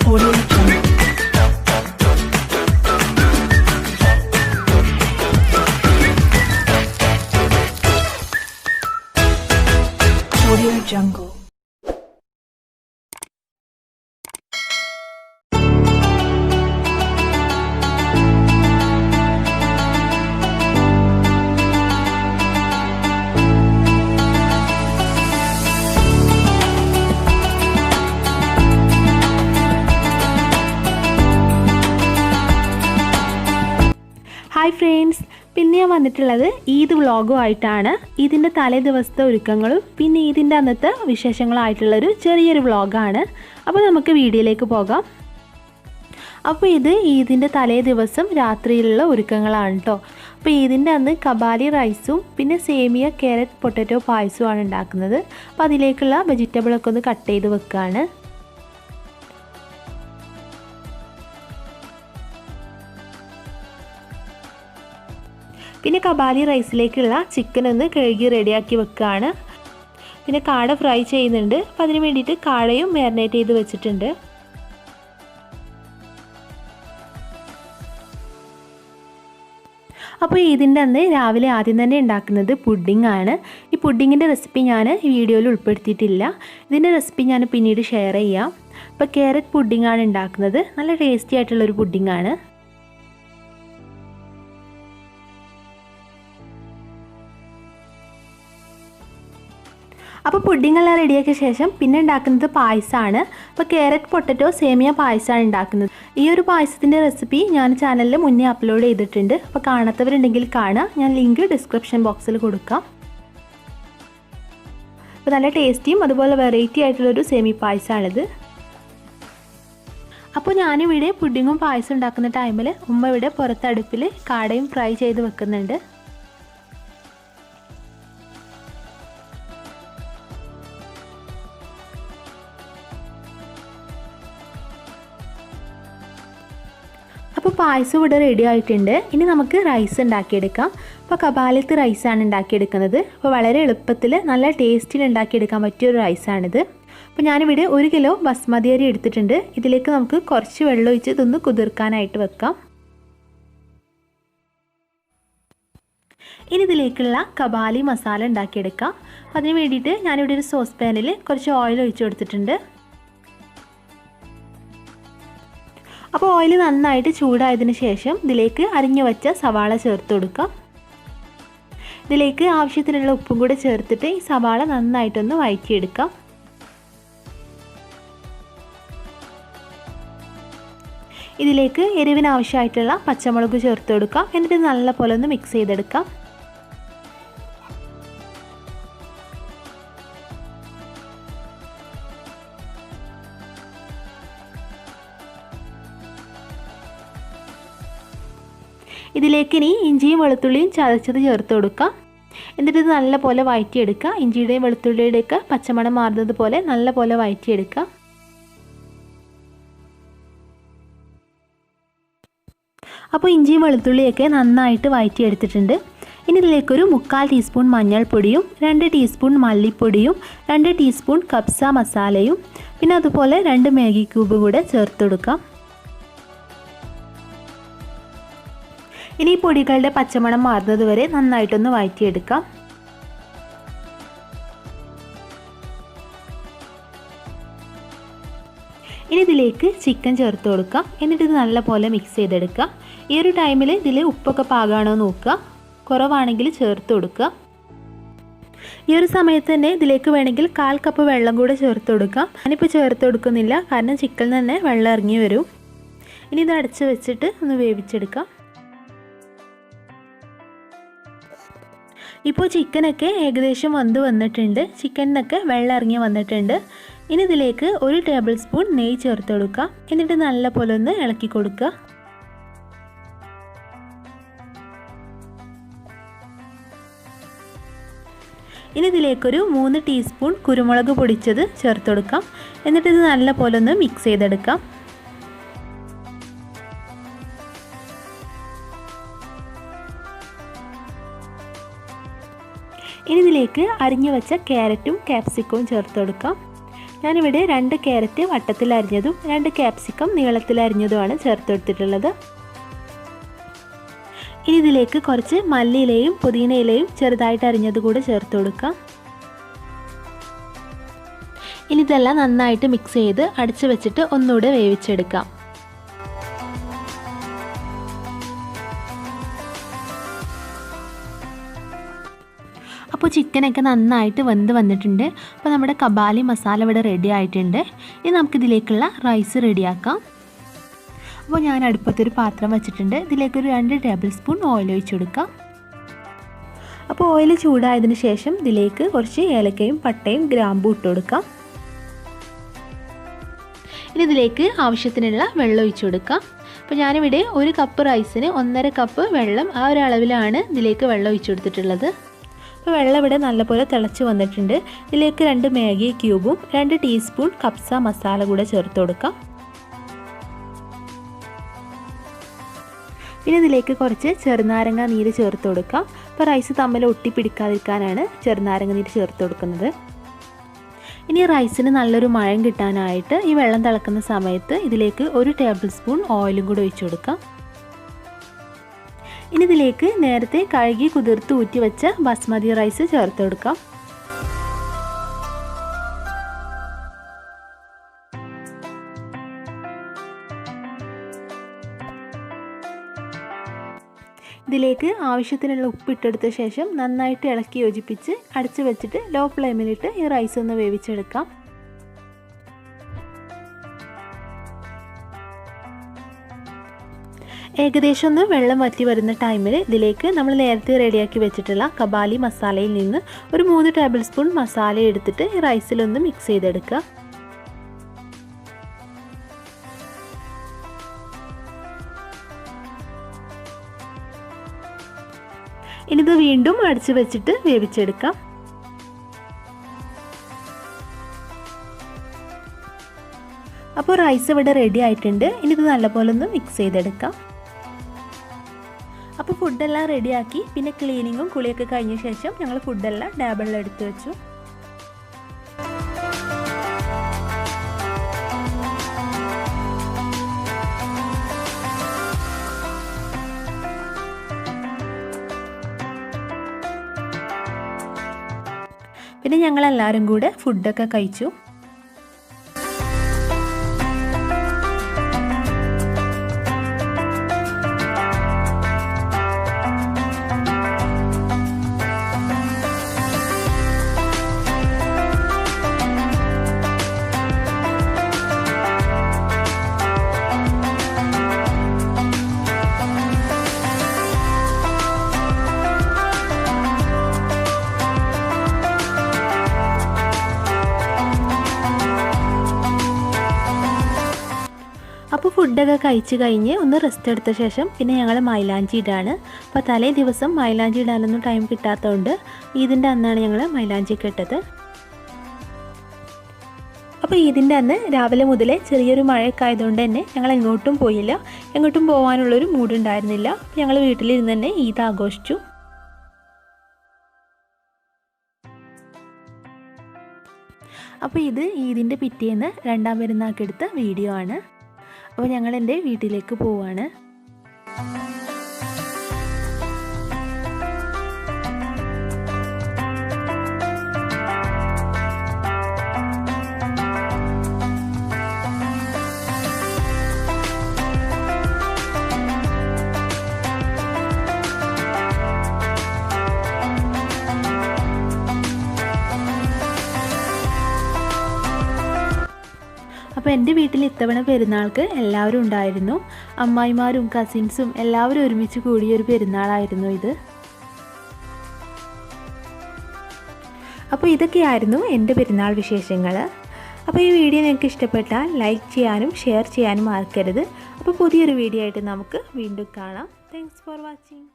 Audio Jungle. Audio Jungle. Hi friends, പിന്നെ ഞാൻ വന്നിട്ടുള്ളത് ഈദ് വ്ളോഗും ആയിട്ടാണ്. ഇതിൻ്റെ തലേ ദിവസത്തെ ഒരുക്കങ്ങളും പിന്നെ ഈദിൻ്റെ അന്നത്തെ വിശേഷങ്ങളായിട്ടുള്ളൊരു ചെറിയൊരു വ്ളോഗാണ്. അപ്പോൾ നമുക്ക് വീഡിയോയിലേക്ക് പോകാം. അപ്പോൾ ഇത് ഈദിൻ്റെ തലേ ദിവസം രാത്രിയിലുള്ള ഒരുക്കങ്ങളാണ് കേട്ടോ. അപ്പോൾ ഈദിൻ്റെ അന്ന് കബാലി റൈസും പിന്നെ സേമിയ ക്യാരറ്റ് പൊട്ടറ്റോ പായസവുമാണ് ഉണ്ടാക്കുന്നത്. അപ്പോൾ അതിലേക്കുള്ള വെജിറ്റബിളൊക്കെ ഒന്ന് കട്ട് ചെയ്ത് വെക്കുകയാണ്. പിന്നെ കബാലി റൈസിലേക്കുള്ള ചിക്കൻ ഒന്ന് കഴുകി റെഡിയാക്കി വെക്കുകയാണ്. പിന്നെ കാട ഫ്രൈ ചെയ്യുന്നുണ്ട്. അപ്പോൾ അതിന് വേണ്ടിയിട്ട് കാടയും മാരിനേറ്റ് ചെയ്ത് വെച്ചിട്ടുണ്ട്. അപ്പോൾ ഇതിൻ്റെ അന്ന് രാവിലെ ആദ്യം തന്നെ ഉണ്ടാക്കുന്നത് പുഡിംഗ് ആണ്. ഈ പുഡിങ്ങിൻ്റെ റെസിപ്പി ഞാൻ ഈ വീഡിയോയിൽ ഉൾപ്പെടുത്തിയിട്ടില്ല. ഇതിൻ്റെ റെസിപ്പി ഞാൻ പിന്നീട് ഷെയർ ചെയ്യാം. അപ്പോൾ ക്യാരറ്റ് പുഡിംഗ് ആണ് ഉണ്ടാക്കുന്നത്. നല്ല ടേസ്റ്റി ആയിട്ടുള്ളൊരു പുഡിംഗ് ആണ്. അപ്പോൾ പുഡിങ്ങെല്ലാം റെഡിയാക്കിയ ശേഷം പിന്നെ ഉണ്ടാക്കുന്നത് പായസമാണ്. അപ്പോൾ ക്യാരറ്റ് പൊട്ടറ്റോ സേമിയ പായസമാണ് ഉണ്ടാക്കുന്നത്. ഈ ഒരു പായസത്തിൻ്റെ റെസിപ്പി ഞാൻ ചാനലിൽ മുന്നേ അപ്ലോഡ് ചെയ്തിട്ടുണ്ട്. അപ്പോൾ കാണാത്തവരുണ്ടെങ്കിൽ കാണാം. ഞാൻ ലിങ്ക് ഡിസ്ക്രിപ്ഷൻ ബോക്സിൽ കൊടുക്കാം. അപ്പോൾ നല്ല ടേസ്റ്റിയും അതുപോലെ വെറൈറ്റി ആയിട്ടുള്ളൊരു സേമിയ പായസമാണിത്. അപ്പോൾ ഞാനിവിടെ പുഡിങ്ങും പായസം ഉണ്ടാക്കുന്ന ടൈമിൽ ഉമ്മ ഇവിടെ പുറത്തടുപ്പിൽ കാടയും ഫ്രൈ ചെയ്ത് വെക്കുന്നുണ്ട്. അപ്പോൾ പായസം ഇവിടെ റെഡി ആയിട്ടുണ്ട്. ഇനി നമുക്ക് റൈസ് ഉണ്ടാക്കിയെടുക്കാം. അപ്പോൾ കബാലിയത്ത് റൈസാണ് ഉണ്ടാക്കിയെടുക്കുന്നത്. അപ്പോൾ വളരെ എളുപ്പത്തിൽ നല്ല ടേസ്റ്റിൽ ഉണ്ടാക്കിയെടുക്കാൻ പറ്റിയൊരു റൈസാണിത്. അപ്പോൾ ഞാനിവിടെ 1 കിലോ ബസ്മതി അരി എടുത്തിട്ടുണ്ട്. ഇതിലേക്ക് നമുക്ക് കുറച്ച് വെള്ളം ഒഴിച്ച് ഇതൊന്ന് കുതിർക്കാനായിട്ട് വെക്കാം. ഇനി ഇതിലേക്കുള്ള കബാലി മസാല ഉണ്ടാക്കിയെടുക്കാം. അതിന് വേണ്ടിയിട്ട് ഞാനിവിടെ ഒരു സോസ് പാനിൽ കുറച്ച് ഓയിൽ ഒഴിച്ച് കൊടുത്തിട്ടുണ്ട്. അപ്പോൾ ഓയിൽ നന്നായിട്ട് ചൂടായതിന് ശേഷം ഇതിലേക്ക് അരിഞ്ഞു വെച്ച സവാള ചേർത്ത് കൊടുക്കാം. ഇതിലേക്ക് ആവശ്യത്തിനുള്ള ഉപ്പും കൂടെ ചേർത്തിട്ട് ഈ സവാള നന്നായിട്ടൊന്ന് വഴറ്റിയെടുക്കാം. ഇതിലേക്ക് എരിവിന് ആവശ്യമായിട്ടുള്ള പച്ചമുളക് ചേർത്ത് കൊടുക്കാം. എന്നിട്ട് നല്ല പോലെ ഒന്ന് മിക്സ് ചെയ്തെടുക്കാം. ഇതിലേക്ക് ഇനി ഇഞ്ചിയും വെളുത്തുള്ളിയും ചതച്ചത് ചേർത്ത് കൊടുക്കാം. എന്നിട്ട് ഇത് നല്ല പോലെ വഴറ്റിയെടുക്കുക. ഇഞ്ചിയുടെയും വെളുത്തുള്ളിയുടെയൊക്കെ പച്ചമണം മാറുന്നത് പോലെ നല്ല പോലെ വഴറ്റിയെടുക്കുക. അപ്പോൾ ഇഞ്ചിയും വെളുത്തുള്ളിയൊക്കെ നന്നായിട്ട് വഴറ്റിയെടുത്തിട്ടുണ്ട്. ഇനി ഇതിലേക്കൊരു 1/4 ടീസ്പൂൺ മഞ്ഞൾപ്പൊടിയും 2 ടീസ്പൂൺ മല്ലിപ്പൊടിയും 2 ടീസ്പൂൺ കബ്സ മസാലയും പിന്നെ അതുപോലെ 2 മാഗി ക്യൂബ് കൂടെ ചേർത്ത് കൊടുക്കാം. ഇനി ഈ പൊടികളുടെ പച്ചമണം മാറുന്നത് വരെ നന്നായിട്ടൊന്ന് വഴറ്റിയെടുക്കാം. ഇനി ഇതിലേക്ക് ചിക്കൻ ചേർത്ത് കൊടുക്കാം. എന്നിട്ട് ഇത് നല്ല പോലെ മിക്സ് ചെയ്തെടുക്കുക. ഈ ഒരു ടൈമിൽ ഇതിൽ ഉപ്പൊക്കെ പാകമാണോ നോക്കുക. കുറവാണെങ്കിൽ ചേർത്ത് കൊടുക്കുക. ഈ ഒരു സമയത്ത് തന്നെ ഇതിലേക്ക് വേണമെങ്കിൽ 1/4 കപ്പ് വെള്ളം കൂടെ ചേർത്ത് കൊടുക്കാം. ഞാനിപ്പോൾ ചേർത്ത് കൊടുക്കുന്നില്ല, കാരണം ചിക്കനിൽ തന്നെ വെള്ളം ഇറങ്ങി വരും. ഇനി ഇത് അടച്ച് വെച്ചിട്ട് ഒന്ന് വേവിച്ചെടുക്കാം. ഇപ്പോൾ ചിക്കനൊക്കെ ഏകദേശം വന്നിട്ടുണ്ട്. ചിക്കനിന്നൊക്കെ വെള്ളം ഇറങ്ങി വന്നിട്ടുണ്ട്. ഇനി ഇതിലേക്ക് 1 ടേബിൾ സ്പൂൺ നെയ്യ് ചേർത്ത് കൊടുക്കുക. എന്നിട്ട് നല്ല പോലെ ഒന്ന് ഇളക്കി കൊടുക്കുക. ഇനി ഇതിലേക്കൊരു 3 ടീസ്പൂൺ കുരുമുളക് പൊടിച്ചത് ചേർത്ത് കൊടുക്കാം. എന്നിട്ട് ഇത് നല്ല പോലെ ഒന്ന് മിക്സ് ചെയ്തെടുക്കാം. ഇനി ഇതിലേക്ക് അരിഞ്ഞു വെച്ച ക്യാരറ്റും ക്യാപ്സിക്കവും ചേർത്ത് കൊടുക്കാം. ഞാനിവിടെ 2 ക്യാരറ്റ് വട്ടത്തിൽ അരിഞ്ഞതും 2 ക്യാപ്സിക്കം നീളത്തിൽ അരിഞ്ഞതുമാണ് ചേർത്ത് കൊടുത്തിട്ടുള്ളത്. ഇനി ഇതിലേക്ക് കുറച്ച് മല്ലിയിലയും പുതിനയിലയും ചെറുതായിട്ട് അരിഞ്ഞത് കൂടെ ചേർത്ത് കൊടുക്കാം. ഇനി ഇതെല്ലാം നന്നായിട്ട് മിക്സ് ചെയ്ത് അടച്ചു വെച്ചിട്ട് ഒന്നുകൂടെ വേവിച്ചെടുക്കാം. അപ്പോൾ ചിക്കനൊക്കെ നന്നായിട്ട് വെന്ത് വന്നിട്ടുണ്ട്. അപ്പോൾ നമ്മുടെ കബാലി മസാല ഇവിടെ റെഡി ആയിട്ടുണ്ട്. ഇനി നമുക്കിതിലേക്കുള്ള റൈസ് റെഡിയാക്കാം. അപ്പോൾ ഞാൻ അടുപ്പത്തൊരു പാത്രം വെച്ചിട്ടുണ്ട്. ഇതിലേക്കൊരു 2 ടേബിൾ സ്പൂൺ ഓയിൽ ഒഴിച്ച് കൊടുക്കാം. അപ്പോൾ ഓയിൽ ചൂടായതിന് ശേഷം ഇതിലേക്ക് കുറച്ച് ഏലക്കയും പട്ടയും ഗ്രാമ്പും ഇട്ട് കൊടുക്കാം. ഇനി ഇതിലേക്ക് ആവശ്യത്തിനുള്ള വെള്ളം ഒഴിച്ച് കൊടുക്കാം. അപ്പോൾ ഞാനിവിടെ 1 കപ്പ് റൈസിന് 1.5 കപ്പ് വെള്ളം ആ ഒരു അളവിലാണ് ഇതിലേക്ക് വെള്ളം ഒഴിച്ച് കൊടുത്തിട്ടുള്ളത്. അപ്പോൾ വെള്ളം ഇവിടെ നല്ലപോലെ തിളച്ച് വന്നിട്ടുണ്ട്. ഇതിലേക്ക് 2 മാഗി ക്യൂബും 2 ടീസ്പൂൺ കപ്സ മസാല കൂടെ ചേർത്ത് കൊടുക്കാം. പിന്നെ ഇതിലേക്ക് കുറച്ച് ചെറുനാരങ്ങ നീര് ചേർത്ത് കൊടുക്കാം. അപ്പോൾ റൈസ് തമ്മിൽ ഒട്ടിപ്പിടിക്കാതിരിക്കാനാണ് ചെറുനാരങ്ങ നീര് ചേർത്ത് കൊടുക്കുന്നത്. ഇനി റൈസിന് നല്ലൊരു മയം കിട്ടാനായിട്ട് ഈ വെള്ളം തിളക്കുന്ന സമയത്ത് ഇതിലേക്ക് 1 ടേബിൾ സ്പൂൺ ഓയിലും കൂടി ഒഴിച്ചു കൊടുക്കാം. ഇനി ഇതിലേക്ക് നേരത്തെ കഴുകി കുതിർത്ത് ഊറ്റി വെച്ച ബസ്മതി റൈസ് ചേർത്ത് കൊടുക്കാം. ഇതിലേക്ക് ആവശ്യത്തിനുള്ള ഉപ്പ് ഇട്ടെടുത്ത ശേഷം നന്നായിട്ട് ഇളക്കി യോജിപ്പിച്ച് അടച്ചു വെച്ചിട്ട് ലോ ഫ്ലെയിമിലിട്ട് ഈ റൈസ് ഒന്ന് വേവിച്ചെടുക്കാം. ഏകദേശം ഒന്ന് വെള്ളം വറ്റി വരുന്ന ടൈമിൽ ഇതിലേക്ക് നമ്മൾ നേരത്തെ റെഡിയാക്കി വെച്ചിട്ടുള്ള കബാലി മസാലയിൽ നിന്ന് ഒരു 3 ടേബിൾ സ്പൂൺ മസാല എടുത്തിട്ട് ഈ റൈസിലൊന്ന് മിക്സ് ചെയ്തെടുക്കുക. ഇനിത് വീണ്ടും അടച്ചു വെച്ചിട്ട് വേവിച്ചെടുക്കാം. അപ്പോൾ റൈസ് ഇവിടെ റെഡി ആയിട്ടുണ്ട്. ഇനി ഇത് നല്ലപോലെ ഒന്ന് മിക്സ് ചെയ്തെടുക്കാം. അപ്പോൾ ഫുഡെല്ലാം റെഡിയാക്കി പിന്നെ ക്ലീനിങ്ങും കുളിയൊക്കെ കഴിഞ്ഞ ശേഷം ഞങ്ങൾ ഫുഡെല്ലാം ടേബിളിൽ എടുത്ത് വെച്ചു. പിന്നെ ഞങ്ങളെല്ലാവരും കൂടെ ഫുഡൊക്കെ കഴിച്ചു. അപ്പോൾ ഫുഡൊക്കെ കഴിച്ച് കഴിഞ്ഞ് ഒന്ന് റെസ്റ്റ് എടുത്ത ശേഷം പിന്നെ ഞങ്ങൾ മൈലാഞ്ചി ഇടാണ്. അപ്പോൾ തലേ ദിവസം മൈലാഞ്ചി ഇടാനൊന്നും ടൈം കിട്ടാത്തതുകൊണ്ട് ഈദിൻ്റെ അന്നാണ് ഞങ്ങൾ മൈലാഞ്ചിയൊക്കെ ഇട്ടത്. അപ്പോൾ ഈദിൻ്റെ അന്ന് രാവിലെ മുതലേ ചെറിയൊരു മഴയൊക്കെ ആയതുകൊണ്ട് തന്നെ ഞങ്ങൾ എങ്ങോട്ടും പോയില്ല. എങ്ങോട്ടും പോകാനുള്ളൊരു മൂഡുണ്ടായിരുന്നില്ല. ഞങ്ങൾ വീട്ടിലിരുന്ന് തന്നെ ഈദ് ആഘോഷിച്ചു. അപ്പോൾ ഇത് ഈദിൻ്റെ പിറ്റേന്ന് 2ാം പെരുന്നാൾക്ക് എടുത്ത വീഡിയോ ആണ്. അപ്പോൾ ഞങ്ങൾ എൻ്റെ വീട്ടിലേക്ക് പോവാണ്. അപ്പോൾ എൻ്റെ വീട്ടിൽ ഇത്തവണ പെരുന്നാൾക്ക് എല്ലാവരും ഉണ്ടായിരുന്നു. അമ്മായിമാരും കസിൻസും എല്ലാവരും ഒരുമിച്ച് കൂടിയൊരു പെരുന്നാളായിരുന്നു ഇത്. അപ്പോൾ ഇതൊക്കെയായിരുന്നു എൻ്റെ പെരുന്നാൾ വിശേഷങ്ങൾ. അപ്പോൾ ഈ വീഡിയോ നിങ്ങൾക്ക് ഇഷ്ടപ്പെട്ടാൽ ലൈക്ക് ചെയ്യാനും ഷെയർ ചെയ്യാനും മറക്കരുത്. അപ്പോൾ പുതിയൊരു വീഡിയോ ആയിട്ട് നമുക്ക് വീണ്ടും കാണാം. Thanks for watching.